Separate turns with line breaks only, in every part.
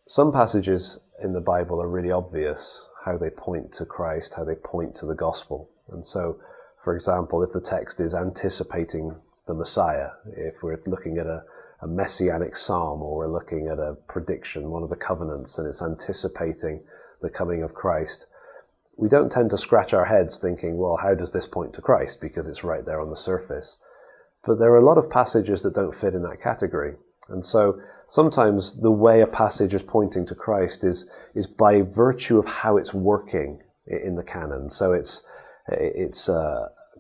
Some passages in the Bible are really obvious how they point to Christ, how they point to the gospel. And so, for example, if the text is anticipating the Messiah, if we're looking at a messianic psalm, or we're looking at a prediction, one of the covenants, and it's anticipating the coming of Christ, we don't tend to scratch our heads thinking, well, how does this point to Christ? Because it's right there on the surface. But there are a lot of passages that don't fit in that category. And so sometimes the way a passage is pointing to Christ is by virtue of how it's working in the canon. So it's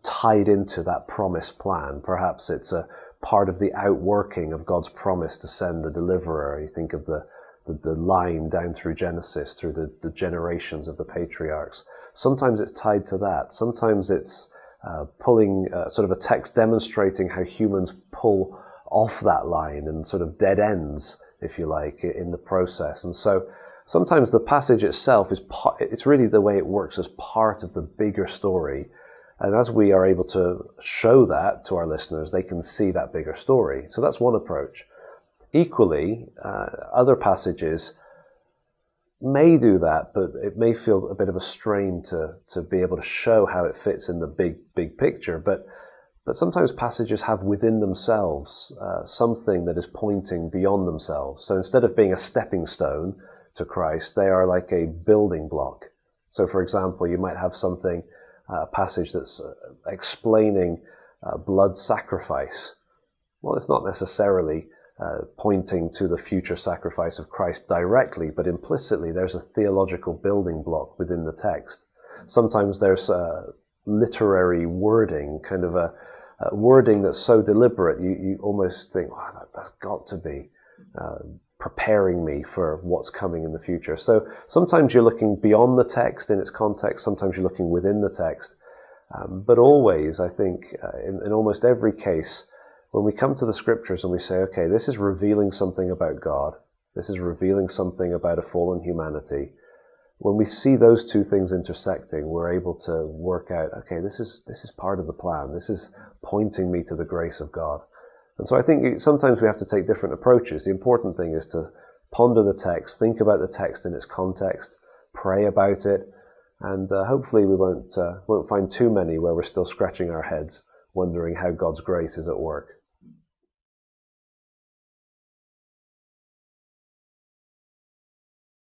tied into that promised plan. Perhaps it's a part of the outworking of God's promise to send the deliverer. You think of the line down through Genesis, through the generations of the patriarchs. Sometimes it's tied to that. Sometimes it's pulling sort of a text demonstrating how humans pull off that line and sort of dead ends, if you like, in the process. And so sometimes the passage itself it's really the way it works as part of the bigger story. And as we are able to show that to our listeners, they can see that bigger story. So that's one approach. Equally, other passages may do that, but it may feel a bit of a strain to be able to show how it fits in the big picture. But sometimes passages have within themselves something that is pointing beyond themselves. So instead of being a stepping stone to Christ, they are like a building block. So for example, you might have a passage that's explaining blood sacrifice. Well, it's not necessarily pointing to the future sacrifice of Christ directly, but implicitly there's a theological building block within the text. Sometimes there's literary wording, kind of a wording that's so deliberate you almost think, wow, that's got to be preparing me for what's coming in the future. So sometimes you're looking beyond the text in its context, sometimes you're looking within the text, but always, I think, in almost every case, when we come to the scriptures and we say, okay, this is revealing something about God, this is revealing something about a fallen humanity, when we see those two things intersecting, we're able to work out, okay, this is part of the plan. This is pointing me to the grace of God. And so I think sometimes we have to take different approaches. The important thing is to ponder the text, think about the text in its context, pray about it, and hopefully we won't find too many where we're still scratching our heads, wondering how God's grace is at work.